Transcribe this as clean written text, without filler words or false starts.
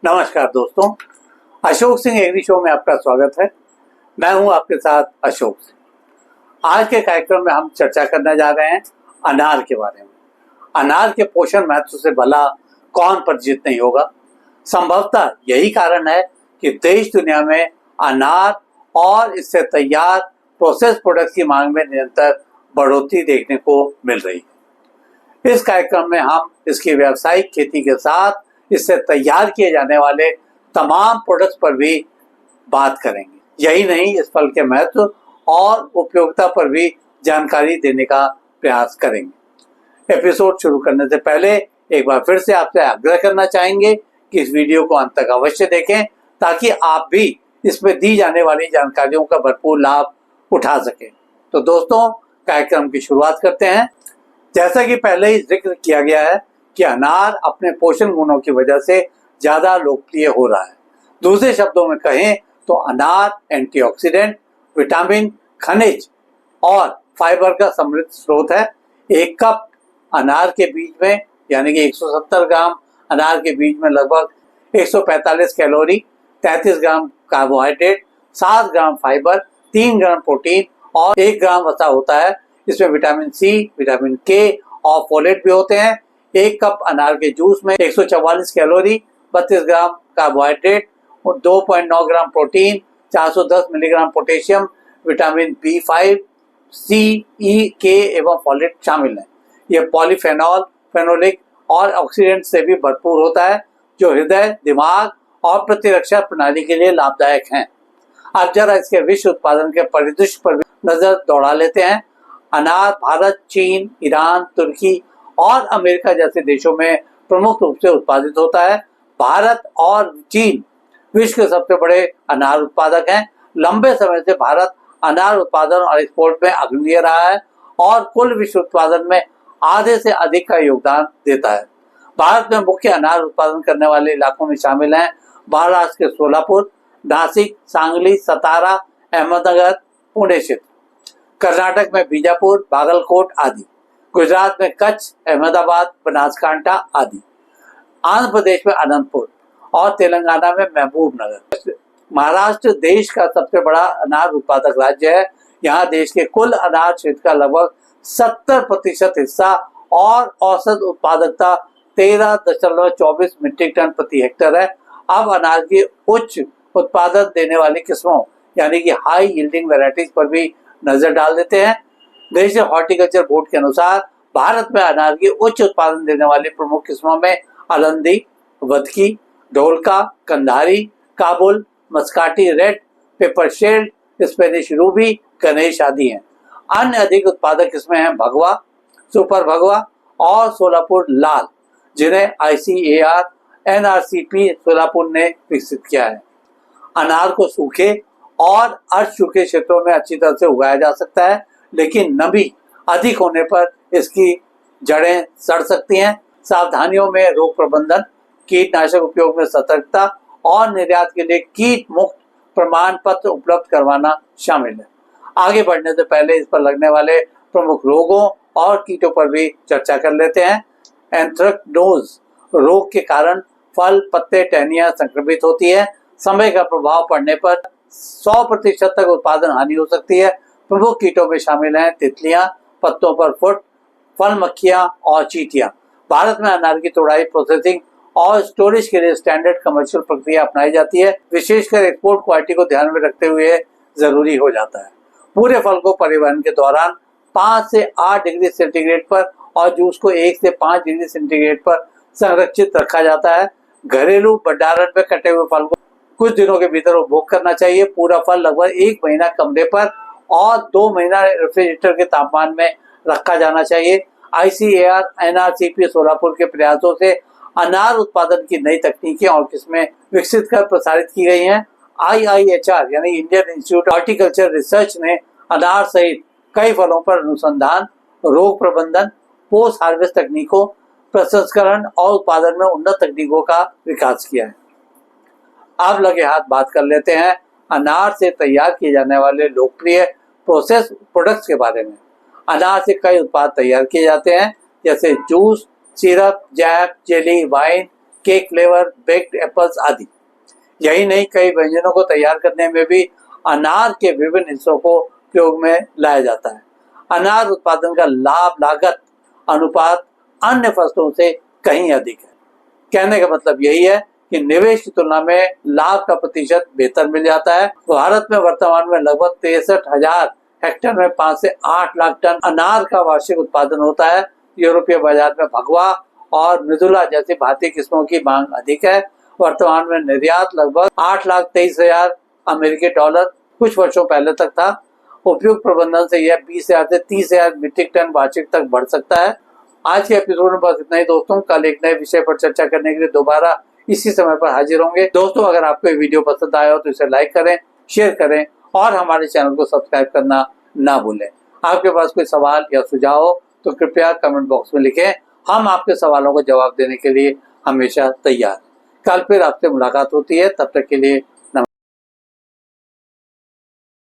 नमस्कार दोस्तों, Ashok Singh agree show में आपका स्वागत है। मैं हूं आपके साथ अशोक सिंह। आज के कार्यक्रम में हम चर्चा करने जा रहे हैं अनार के बारे में। अनार के पोषण महत्व से भला कौन परिचित नहीं होगा। संभवतः यही कारण है कि देश दुनिया में अनार और इससे तैयार प्रोसेस प्रोडक्ट्स की मांग में निरंतर बढ़ोतरी देखने को मिल रही है। इस कार्यक्रम में हम इसकी व्यावसायिक खेती के साथ इससे तैयार किए जाने वाले तमाम प्रोडक्ट्स पर भी बात करेंगे। यही नहीं, इस फल के महत्व और उपयोगिता पर भी जानकारी देने का प्रयास करेंगे। एपिसोड शुरू करने से पहले एक बार फिर से आपसे आग्रह करना चाहेंगे कि इस वीडियो को अंत तक अवश्य देखें ताकि आप भी इसमें दी जाने वाली जानकारियों का भरपूर लाभ उठा सकें। तो दोस्तों, कार्यक्रम की शुरुआत करते हैं। जैसा कि पहले ही जिक्र किया गया है कि अनार अपने पोषण गुणों की वजह से ज्यादा लोकप्रिय हो रहा है। दूसरे शब्दों में कहें तो अनार एंटीऑक्सीडेंट, विटामिन, खनिज और फाइबर का समृद्ध स्रोत है। एक कप अनार के बीज में यानी कि 170 ग्राम अनार के बीज में लगभग 145 कैलोरी, 33 ग्राम कार्बोहाइड्रेट, 7 ग्राम फाइबर, 3 ग्राम प्रोटीन और 1 ग्राम वसा होता है। इसमें विटामिन सी, विटामिन के और फोलेट भी होते हैं। एक कप अनार के जूस में 144 कैलोरी, 32 ग्राम कार्बोहाइड्रेट और 2.9 gram protein, 410 milligram potassium, vitamin B five, C, E, K एवं फॉलेट शामिल हैं। यह पॉलीफेनॉल, फेनोलिक और ऑक्सीडेंट से भी भरपूर होता है जो हृदय, दिमाग और प्रतिरक्षा प्रणाली के लिए लाभदायक हैं। अब जरा इसके विश्व उत्पादन के परिदृश्य पर नजर दौड़ा लेते हैं। अनार भारत, चीन, ईरान, तुर्की और अमेरिका जैसे देशों में प्रमुख रूप से उत्पादित होता है। भारत और चीन विश्व के सबसे बड़े अनार उत्पादक हैं। लंबे समय से भारत अनार उत्पादन और एक्सपोर्ट में अग्रणी रहा है और कुल विश्व उत्पादन में आधे से अधिक का योगदान देता है। भारत में मुख्य अनार उत्पादन करने वाले इलाकों में शामिल हैं महाराष्ट्र के सोलापुर, नासिक, सांगली, सतारा, अहमदनगर, पुणे क्षेत्र, कर्नाटक में बीजापुर, बागलकोट आदि, गुजरात में कच्छ, अहमदाबाद, बनासकांठा आदि, आंध्र प्रदेश में अनंतपुर और तेलंगाना में महबूब नगर। महाराष्ट्र देश का सबसे बड़ा अनार उत्पादक राज्य है। यहाँ देश के कुल अनार क्षेत्र का लगभग 70% हिस्सा और औसत उत्पादकता 13.24 मीट्रिक टन प्रति हेक्टेयर है। अब अनार की उच्च उत्पादन देने वाली किस्मों यानी कि हाई यील्डिंग वैरायटीज पर भी नजर डाल देते हैं। देश हॉर्टिकल्चर बोर्ड के अनुसार भारत में अनार की उच्च उत्पादन देने वाली प्रमुख किस्मों में Alandi, Vadki, Dholka, Kandhari, Kabul, Maskati red, paper shelled, Spanish ruby, Ganesh आदि हैं। अन्य अधिक उत्पादक किस्में हैं भगवा, सुपर भगवा और सोलापुर लाल, जिन्हें ICAR NRCP सोलापुर ने विकसित किया है। अनार को सूखे और अर्ध सूखे क्षेत्रों में अच्छी तरह से उगाया जा सकता है, लेकिन नमी अधिक होने पर इसकी जड़ें सड़ सकती हैं। सावधानियों में रोग प्रबंधन, कीटनाशक उपयोग में सतर्कता और निर्यात के लिए कीट मुक्त प्रमाण पत्र उपलब्ध करवाना शामिल है। आगे बढ़ने से पहले इस पर लगने वाले प्रमुख रोगों और कीटों पर भी चर्चा कर लेते हैं। एंथ्रेक्नोज रोग के कारण फल, पत्ते, टहनियां संक्रमित होती है। समय का प्रभाव पड़ने पर 100% तक उत्पादन हानि हो सकती है। प्रमुख कीटों में शामिल हैं तितलियां, पत्तों पर फुट, फल मक्खियां और चींटियां। भारत में अनार की तोड़ाई, प्रोसेसिंग और स्टोरेज के लिए स्टैंडर्ड कमर्शियल प्रक्रिया अपनाई जाती है। विशेषकर एक्सपोर्ट क्वालिटी को ध्यान में रखते हुए जरूरी हो जाता है। पूरे फल को परिवहन के दौरान 5 से 8 डिग्री सेंटीग्रेड पर और जूस को 1 से 5 डिग्री सेंटीग्रेड पर संरक्षित रखा जाता है। घरेलू भंडारण में कटे हुए फल को कुछ दिनों के भीतर उपभोग करना चाहिए। पूरा फल लगभग 1 महीना कमरे पर और 2 महीना रेफ्रिजरेटर के तापमान में रखा जाना चाहिए। ICAR NRCP सोलापुर के प्रयासों से अनार उत्पादन की नई तकनीकें और किस्में विकसित कर प्रसारित की गई हैं। IIHR यानी इंडियन इंस्टीट्यूट हॉर्टिकल्चर रिसर्च ने अनार सहित कई फलों पर अनुसंधान, रोग प्रबंधन, पोस्ट हार्वेस्ट तकनीकों, प्रसंस्करण और उत्पादन में उन्नत तकनीकों का विकास किया है। अब लगे हाथ बात कर लेते हैं अनार से तैयार किए जाने वाले लोकप्रिय प्रोसेस प्रोडक्ट्स के बारे में। अनार से कई उत्पाद तैयार किए जाते हैं जैसे juice, syrup, jam, jelly, wine, cake flavour, baked apples आदि। यही नहीं, कई व्यंजनों को तैयार करने में भी अनार के विभिन्न हिस्सों को उपयोग में लाया जाता है। अनार उत्पादन का लाभ लागत अनुपात अन्य फसलों से कहीं अधिक है। कहने का मतलब यही है कि निवेश की तुलना में लाभ का प्रतिशत बेहतर मिल जाता है। भारत में वर्तमान में लगभग 63,000 हेक्टेयर में 5 से 8 लाख टन अनार का वार्षिक उत्पादन होता है। यूरोपीय बाजार में भगवा और मृदुला जैसी भारतीय किस्मों की मांग अधिक है। वर्तमान में निर्यात लगभग 8,23,000 अमेरिकी डॉलर कुछ वर्षों पहले तक था। उपयुक्त प्रबंधन से यह 20,000 से 30,000 मीट्रिक टन वार्षिक तक बढ़ सकता है। आज के एपिसोड में बस इतना ही दोस्तों। कल एक नए विषय पर चर्चा करने के लिए दोबारा इसी समय पर हाजिर होंगे। दोस्तों, अगर आपको ये वीडियो पसंद आया हो तो इसे लाइक करें, शेयर करें और हमारे चैनल को सब्सक्राइब करना ना भूलें। आपके पास कोई सवाल या सुझाव हो तो कृपया कमेंट बॉक्स में लिखें। हम आपके सवालों को जवाब देने के लिए हमेशा तैयार हैं। कल फिर आपसे मुलाकात होती है, तब तक के लिए